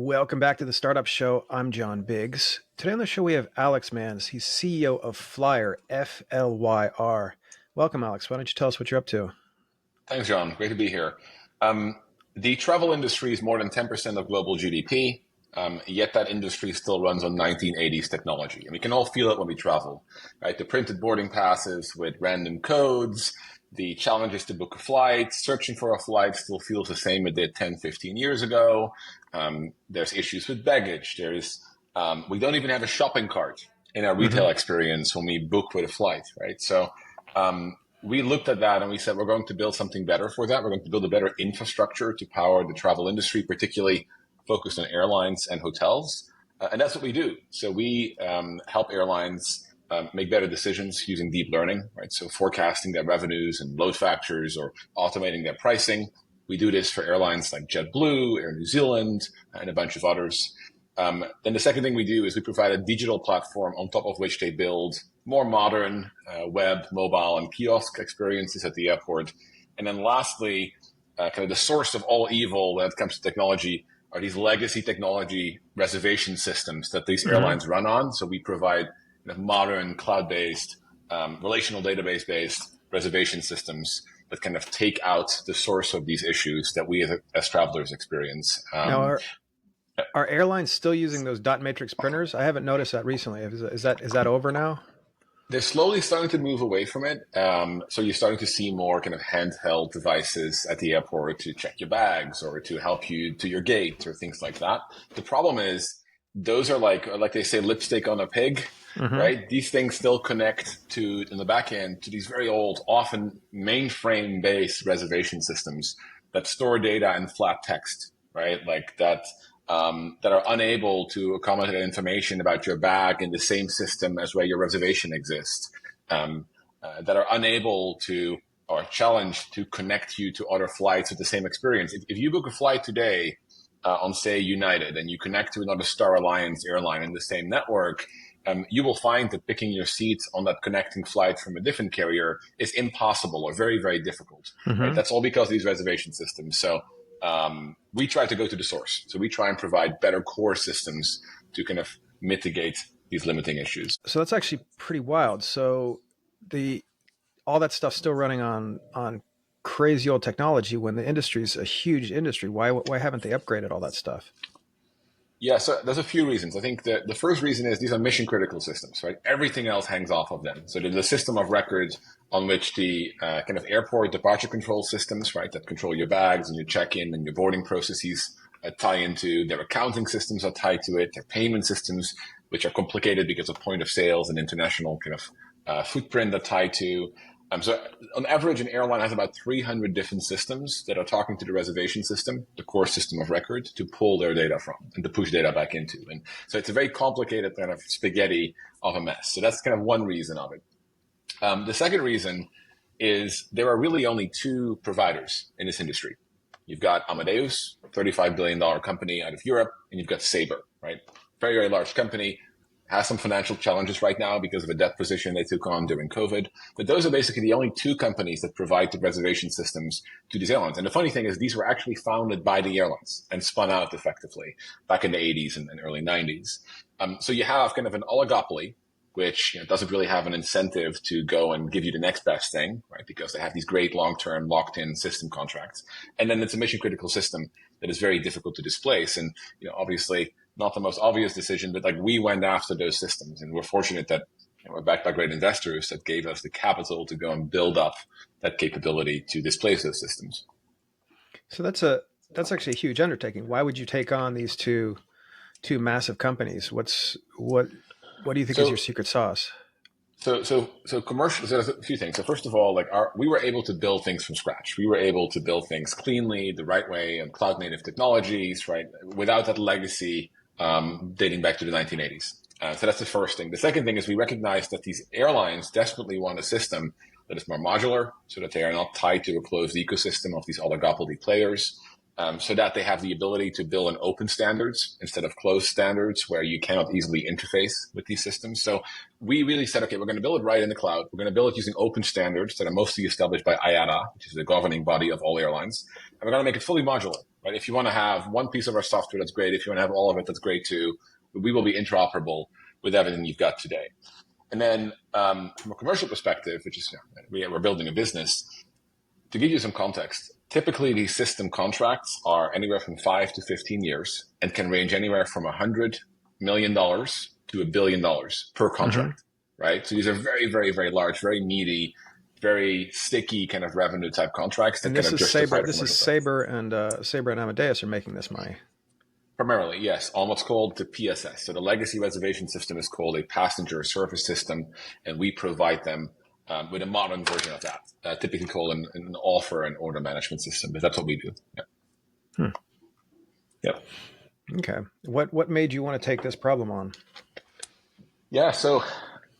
Welcome back to the Startup Show. I'm John Biggs. Today on the show we have Alex Manns. He's CEO of FLYR, FLYR. Welcome, Alex. Why don't you tell us what you're up to? Thanks, John. Great to be here. The travel industry is more than 10% of global GDP, yet that industry still runs on 1980s technology. And we can all feel it when we travel, right? The printed boarding passes with random codes, the challenges to book a flight, searching for a flight still feels the same it did 10, 15 years ago. There's issues with baggage. We don't even have a shopping cart in our retail experience when we book with a flight, right? So we looked at that and we said, we're going to build something better for that. We're going to build a better infrastructure to power the travel industry, particularly focused on airlines and hotels. And that's what we do. So we help airlines make better decisions using deep learning, right? So forecasting their revenues and load factors or automating their pricing. We do this for airlines like JetBlue, Air New Zealand, and a bunch of others. Then the second thing we do is we provide a digital platform on top of which they build more modern web, mobile, and kiosk experiences at the airport. And then lastly, kind of the source of all evil when it comes to technology are these legacy technology reservation systems that these airlines run on. So we provide modern cloud-based, relational database-based reservation systems that kind of take out the source of these issues that we as travelers experience. Now, are airlines still using those dot matrix printers? I haven't noticed that recently. Is that over now? They're slowly starting to move away from it. So you're starting to see more kind of handheld devices at the airport to check your bags or to help you to your gate or things like that. The problem is those are like they say, lipstick on a pig, right? These things still connect to, in the back end, to these very old, often mainframe-based reservation systems that store data in flat text, right? Like that are unable to accommodate information about your bag in the same system as where your reservation exists, that are unable to or challenged to connect you to other flights with the same experience. If you book a flight today on, say, United, and you connect to another Star Alliance airline in the same network, you will find that picking your seat on that connecting flight from a different carrier is impossible or very, very difficult. Right? That's all because of these reservation systems. So we try to go to the source. So we try and provide better core systems to kind of mitigate these limiting issues. So that's actually pretty wild. So all that stuff's still running on crazy old technology when the industry is a huge industry. Why haven't they upgraded all that stuff? Yeah, so there's a few reasons. I think the first reason is these are mission critical systems, right? Everything else hangs off of them. So there's a system of record on which the kind of airport departure control systems, right, that control your bags and your check-in and your boarding processes tie into. Their accounting systems are tied to it. Their payment systems, which are complicated because of point of sales and international kind of footprint are tied to. So on average, an airline has about 300 different systems that are talking to the reservation system, the core system of record, to pull their data from and to push data back into. And so it's a very complicated kind of spaghetti of a mess. So that's kind of one reason of it. The second reason is there are really only two providers in this industry. You've got Amadeus, $35 billion company out of Europe, and you've got Sabre, right? Very, very large company. Has some financial challenges right now because of a debt position they took on during COVID. But those are basically the only two companies that provide the reservation systems to these airlines. And the funny thing is these were actually founded by the airlines and spun out effectively back in the 80s and early 90s. So you have kind of an oligopoly, which doesn't really have an incentive to go and give you the next best thing, right? Because they have these great long-term locked-in system contracts. And then it's a mission-critical system that is very difficult to displace. And obviously, not the most obvious decision, but like we went after those systems, and we're fortunate that we're backed by great investors that gave us the capital to go and build up that capability to displace those systems. So that's actually a huge undertaking. Why would you take on these two massive companies? What do you think is your secret sauce? So commercial. So there's a few things. So first of all, we were able to build things from scratch. We were able to build things cleanly, the right way, and cloud native technologies, right, without that legacy dating back to the 1980s. So that's the first thing. The second thing is we recognize that these airlines desperately want a system that is more modular, so that they are not tied to a closed ecosystem of these oligopoly players. so that they have the ability to build in open standards instead of closed standards where you cannot easily interface with these systems. So we really said, okay, we're going to build it right in the cloud. We're going to build it using open standards that are mostly established by IATA, which is the governing body of all airlines. And we're going to make it fully modular, right? If you want to have one piece of our software, that's great. If you want to have all of it, that's great too. But we will be interoperable with everything you've got today. And then from a commercial perspective, which is, we're building a business, to give you some context, typically these system contracts are anywhere from 5 to 15 years and can range anywhere from $100 million to $1 billion per Mm-hmm. contract, right? So these are very, very, very large, very meaty, very sticky kind of revenue type contracts that And kind this of is justify Sabre. the This is commercial side. Sabre and Amadeus are making this money. Primarily, yes, on what's called the PSS. So the legacy reservation system is called a passenger service system, and we provide them with a modern version of that, typically called an offer and order management system. But that's what we do. Yeah. Hmm. Yep. Okay. What made you want to take this problem on? Yeah. So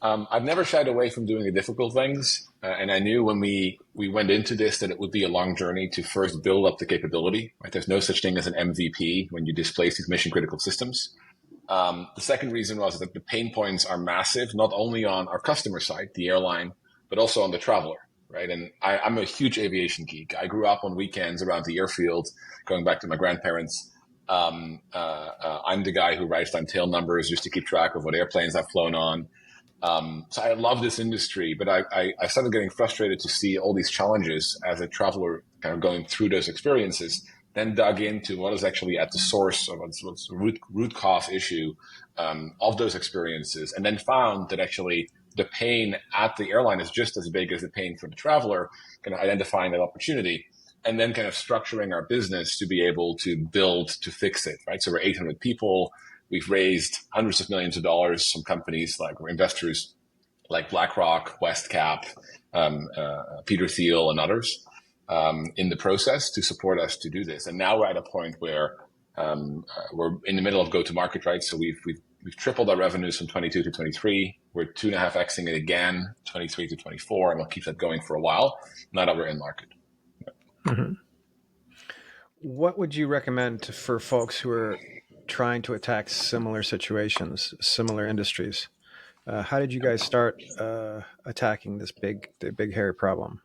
I've never shied away from doing the difficult things, and I knew when we went into this that it would be a long journey to first build up the capability. Right? There's no such thing as an MVP when you displace these mission critical systems. The second reason was that the pain points are massive, not only on our customer side, the airline, but also on the traveler, right? And I'm a huge aviation geek. I grew up on weekends around the airfield, going back to my grandparents. I'm the guy who writes down tail numbers just to keep track of what airplanes I've flown on. So I love this industry, but I started getting frustrated to see all these challenges as a traveler kind of going through those experiences, then dug into what is actually at the source of what's the root cause issue of those experiences, and then found that actually the pain at the airline is just as big as the pain for the traveler, kind of identifying that opportunity and then kind of structuring our business to be able to build to fix it, right? So we're 800 people. We've raised hundreds of millions of dollars from companies like investors like BlackRock, Westcap, Peter Thiel, and others in the process to support us to do this. And now we're at a point where we're in the middle of go-to-market, right? So we've tripled our revenues from 22 to 23. We're 2.5xing it again, 23 to 24, and we'll keep that going for a while. Now that we're in market. Mm-hmm. What would you recommend for folks who are trying to attack similar situations, similar industries? How did you guys start attacking the big hairy problem?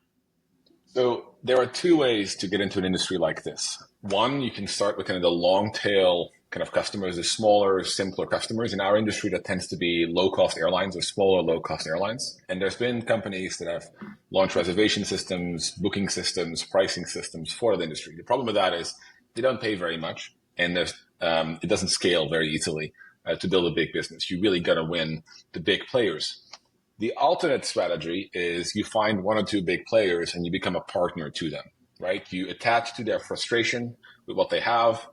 So there are two ways to get into an industry like this. One, you can start with kind of the long tail kind of customers, the smaller, simpler customers. In our industry, that tends to be low-cost airlines or smaller, low-cost airlines. And there's been companies that have launched reservation systems, booking systems, pricing systems for the industry. The problem with that is they don't pay very much, and it doesn't scale very easily to build a big business. You really got to win the big players. The alternate strategy is you find one or two big players and you become a partner to them, right? You attach to their frustration with what they have.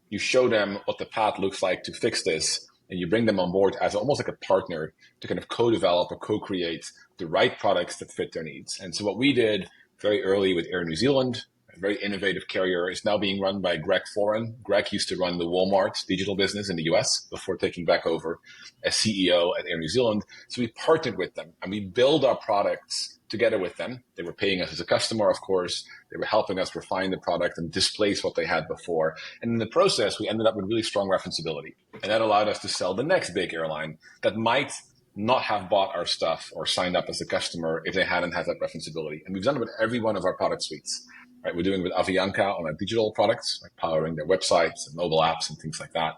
You show them what the path looks like to fix this, and you bring them on board as almost like a partner to kind of co-develop or co-create the right products that fit their needs. And so what we did very early with Air New Zealand, a very innovative carrier, is now being run by Greg Foran. Greg used to run the Walmart digital business in the US before taking back over as CEO at Air New Zealand. So we partnered with them and we build our products together with them. They were paying us as a customer, of course. They were helping us refine the product and displace what they had before. And in the process, we ended up with really strong referenceability. And that allowed us to sell the next big airline that might not have bought our stuff or signed up as a customer if they hadn't had that referenceability. And we've done it with every one of our product suites. Right, we're doing it with Avianca on our digital products, like powering their websites and mobile apps and things like that.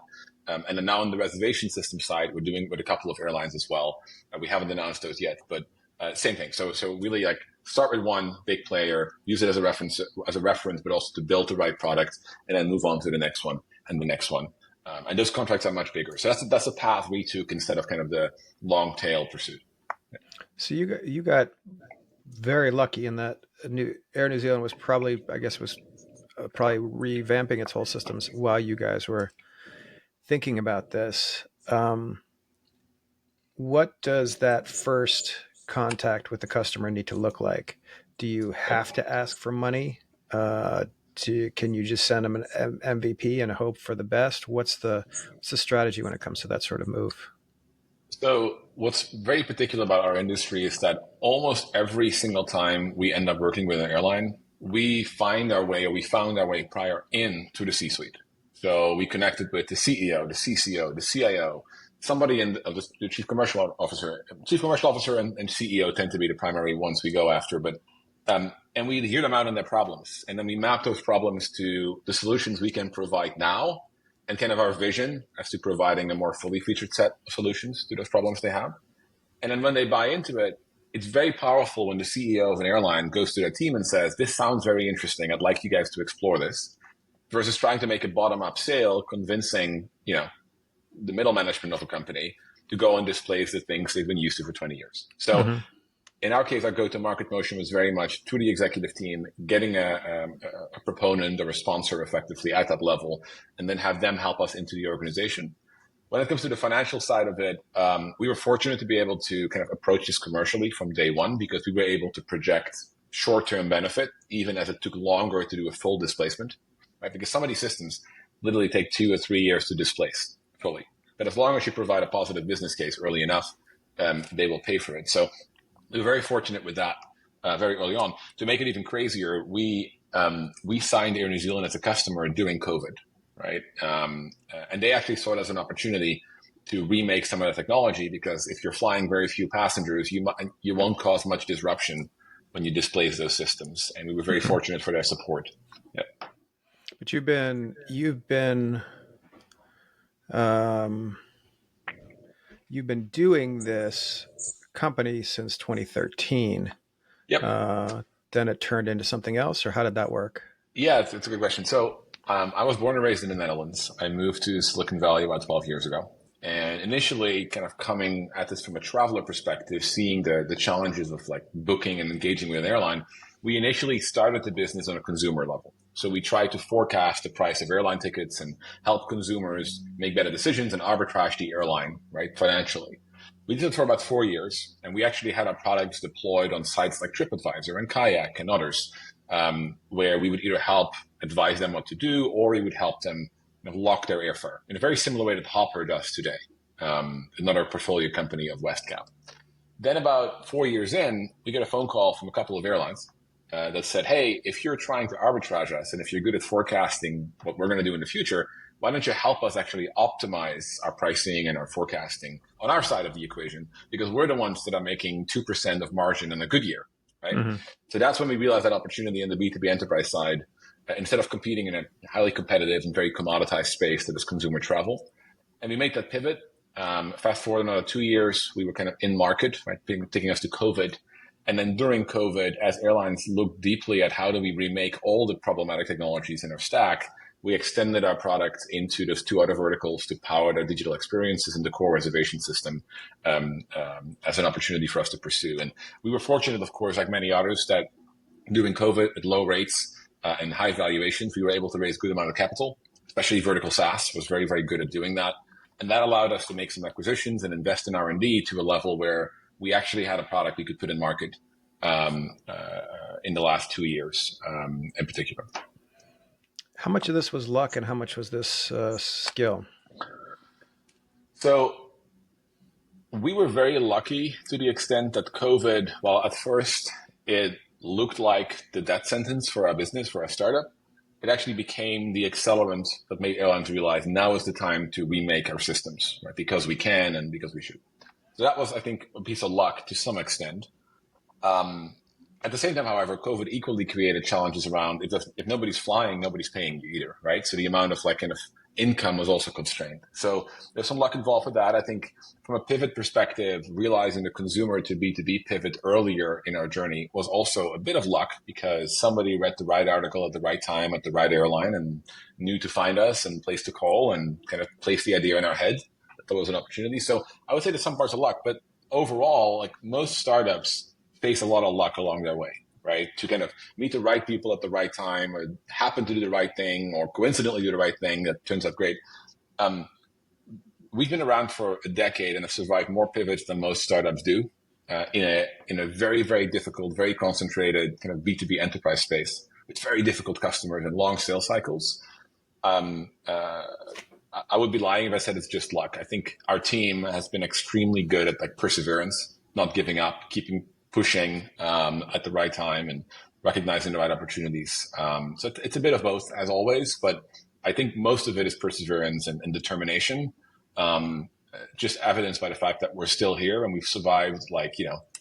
And then now on the reservation system side, we're doing it with a couple of airlines as well. We haven't announced those yet, but same thing. So really like start with one big player, use it as a reference, but also to build the right product, and then move on to the next one and the next one. And those contracts are much bigger. So that's a path we took instead of kind of the long tail pursuit. So you got very lucky in that Air New Zealand was probably, I guess, was probably revamping its whole systems while you guys were thinking about this. What does that first contact with the customer need to look like? Do you have to ask for money? Can you just send them an MVP and hope for the best? What's the strategy when it comes to that sort of move? So what's very particular about our industry is that almost every single time we end up working with an airline, we found our way prior in to the C-suite. So we connected with the CEO, the CCO, the CIO, somebody in the chief commercial officer. Chief commercial officer and CEO tend to be the primary ones we go after, but and we hear them out on their problems, and then we map those problems to the solutions we can provide now, and kind of our vision as to providing a more fully featured set of solutions to those problems they have. And then when they buy into it, it's very powerful when the CEO of an airline goes to their team and says, "This sounds very interesting. I'd like you guys to explore this," versus trying to make a bottom-up sale, convincing the middle management of a company to go and displace the things they've been used to for 20 years. So in our case, our go-to-market motion was very much through the executive team, getting a proponent or a sponsor effectively at that level, and then have them help us into the organization. When it comes to the financial side of it, we were fortunate to be able to kind of approach this commercially from day one, because we were able to project short-term benefit, even as it took longer to do a full displacement, right? Because some of these systems literally take 2 or 3 years to displace fully. But as long as you provide a positive business case early enough, they will pay for it. So we were very fortunate with that very early on. To make it even crazier, we signed Air New Zealand as a customer during COVID, right? And they actually saw it as an opportunity to remake some of the technology, because if you're flying very few passengers, you won't cause much disruption when you displace those systems. And we were very fortunate for their support. Yeah. But you've been doing this company since 2013. Yep. Then it turned into something else, or how did that work? Yeah, it's a good question. So I was born and raised in the Netherlands. I moved to Silicon Valley about 12 years ago. And initially, kind of coming at this from a traveler perspective, seeing the challenges of like booking and engaging with an airline, we initially started the business on a consumer level. So we tried to forecast the price of airline tickets and help consumers make better decisions and arbitrage the airline, right, financially. We did it for about 4 years, and we actually had our products deployed on sites like TripAdvisor and Kayak and others, where we would either help advise them what to do, or we would help them lock their airfare in a very similar way that Hopper does today, another portfolio company of WestCap. Then about 4 years in, we get a phone call from a couple of airlines that said, "Hey, if you're trying to arbitrage us, and if you're good at forecasting what we're going to do in the future, why don't you help us actually optimize our pricing and our forecasting on our side of the equation? Because we're the ones that are making 2% of margin in a good year," right? Mm-hmm. So that's when we realized that opportunity in the B2B enterprise side, instead of competing in a highly competitive and very commoditized space that is consumer travel. And we made that pivot. Fast forward another 2 years, we were kind of in market, right, taking us to COVID. And then during COVID, as airlines looked deeply at how do we remake all the problematic technologies in our stack, we extended our product into those 2 other verticals to power their digital experiences and the core reservation system as an opportunity for us to pursue. And we were fortunate, of course, like many others, that during COVID at low rates and high valuations, we were able to raise a good amount of capital, especially vertical SaaS was very, very good at doing that. And that allowed us to make some acquisitions and invest in R&D to a level where we actually had a product we could put in market in the last 2 years in particular. How much of this was luck and how much was this skill? So we were very lucky to the extent that COVID, while at first it looked like the death sentence for our business, for our startup, it actually became the accelerant that made airlines realize now is the time to remake our systems, right? Because we can and because we should. So that was, I think, a piece of luck to some extent. At the same time, however, COVID equally created challenges around if nobody's flying, nobody's paying you either, right? So the amount of like kind of income was also constrained. So there's some luck involved with that. I think from a pivot perspective, realizing the consumer to B2B pivot earlier in our journey was also a bit of luck, because somebody read the right article at the right time at the right airline and knew to find us and place to call and kind of place the idea in our head that there was an opportunity. So I would say that some parts of luck, but overall, like most startups face a lot of luck along their way, right? To kind of meet the right people at the right time, or happen to do the right thing, or coincidentally do the right thing that turns out great. We've been around for a decade and have survived more pivots than most startups do in a very, very difficult, very concentrated kind of B2B enterprise space with very difficult customers and long sales cycles. I would be lying if I said it's just luck. I think our team has been extremely good at like perseverance, not giving up, keeping pushing at the right time, and recognizing the right opportunities. So it's a bit of both, as always, but I think most of it is perseverance and determination. Just evidenced by the fact that we're still here and we've survived, like,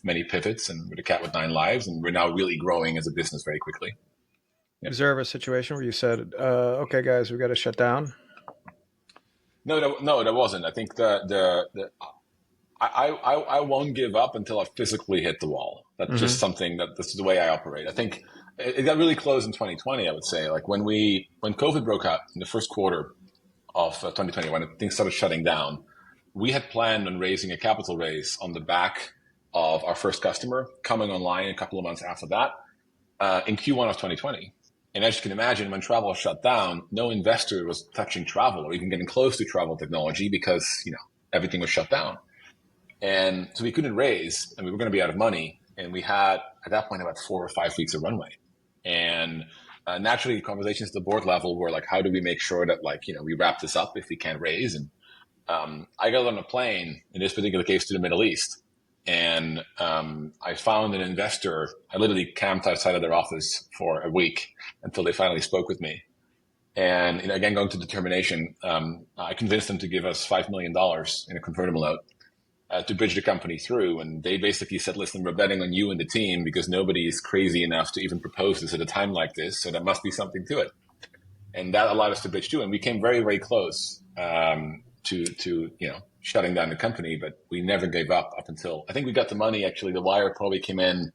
many pivots, and we're the cat with 9 lives, and we're now really growing as a business very quickly. Yeah. Was there ever a situation where you said, okay, guys, we got to shut down? No, there wasn't. I think I won't give up until I physically hit the wall. That's just something that's the way I operate. I think it got really close in 2020, I would say. Like when COVID broke out in the first quarter of 2020, when things started shutting down, we had planned on raising a capital raise on the back of our first customer coming online a couple of months after that, in Q1 of 2020. And as you can imagine, when travel shut down, no investor was touching travel or even getting close to travel technology because, everything was shut down. And so we couldn't raise, and we were going to be out of money. And we had, at that point, about 4 or 5 weeks of runway. And naturally, conversations at the board level were like, how do we make sure that, we wrap this up if we can't raise? And I got on a plane, in this particular case, to the Middle East. And I found an investor. I literally camped outside of their office for a week until they finally spoke with me. And again, going to determination, I convinced them to give us $5 million in a convertible note to bridge the company through. And they basically said, listen, we're betting on you and the team because nobody is crazy enough to even propose this at a time like this. So there must be something to it. And that allowed us to bridge through. And we came very, very close to shutting down the company, but we never gave up until I think we got the money. Actually, the wire probably came in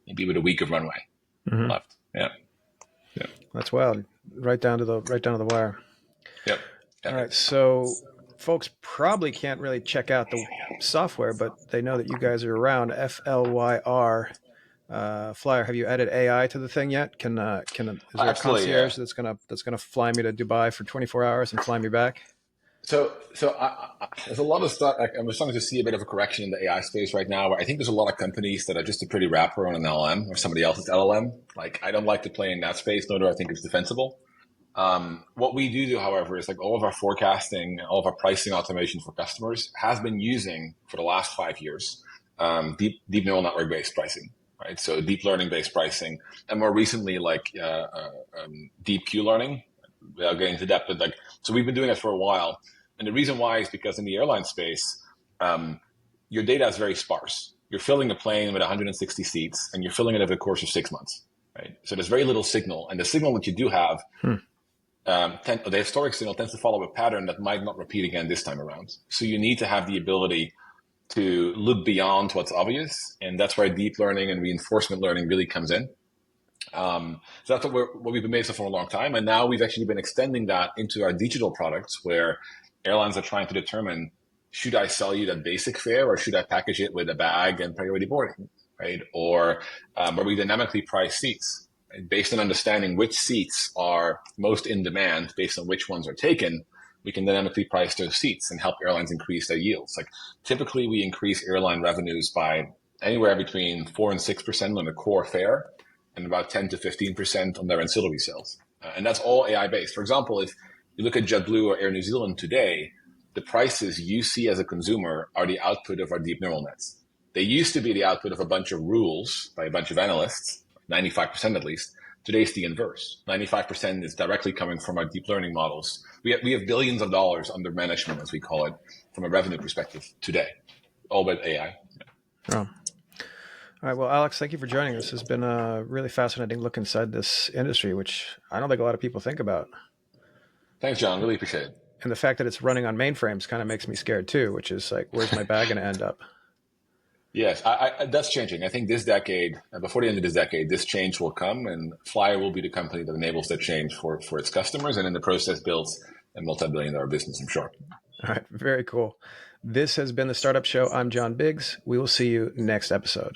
maybe with a week of runway left. Yeah. That's wild. Right down to the wire. Yep. All right. So folks probably can't really check out the software, but they know that you guys are around. FLYR. FLYR. Have you added AI to the thing yet? Is there a concierge that's gonna fly me to Dubai for 24 hours and fly me back? So there's a lot of stuff. I'm starting to see a bit of a correction in the AI space right now, where I think there's a lot of companies that are just a pretty wrapper on an LLM or somebody else's LLM. Like, I don't like to play in that space, nor do I think it's defensible. What we do, however, is like all of our forecasting, all of our pricing automation for customers has been using for the last 5 years deep neural network based pricing, right? So deep learning based pricing, and more recently deep Q learning. Without getting into depth, but so we've been doing it for a while. And the reason why is because in the airline space, your data is very sparse. You're filling a plane with 160 seats, and you're filling it over the course of 6 months, right? So there's very little signal. And the signal that you do have, the historic signal tends to follow a pattern that might not repeat again this time around. So you need to have the ability to look beyond what's obvious. And that's where deep learning and reinforcement learning really comes in. So that's what we've been based on for a long time. And now we've actually been extending that into our digital products, where airlines are trying to determine, should I sell you that basic fare, or should I package it with a bag and priority boarding, right? Or where we dynamically price seats, right? Based on understanding which seats are most in demand, based on which ones are taken, we can dynamically price those seats and help airlines increase their yields. Like, typically we increase airline revenues by anywhere between 4 and 6% on the core fare, and about 10 to 15% on their ancillary sales. And that's all AI based. For example, if you look at JetBlue or Air New Zealand today, the prices you see as a consumer are the output of our deep neural nets. They used to be the output of a bunch of rules by a bunch of analysts, 95% at least. Today it's the inverse. 95% is directly coming from our deep learning models. We have billions of dollars under management, as we call it, from a revenue perspective today, all with AI. Oh. All right. Well, Alex, thank you for joining us. It's been a really fascinating look inside this industry, which I don't think a lot of people think about. Thanks, John. Really appreciate it. And the fact that it's running on mainframes kind of makes me scared too, which is like, where's my bag going to end up? Yes, that's changing. I think this decade, before the end of this decade, this change will come, and FLYR will be the company that enables that change for its customers, and in the process builds a multi-billion-dollar business, I'm sure. All right. Very cool. This has been the Startup Show. I'm John Biggs. We will see you next episode.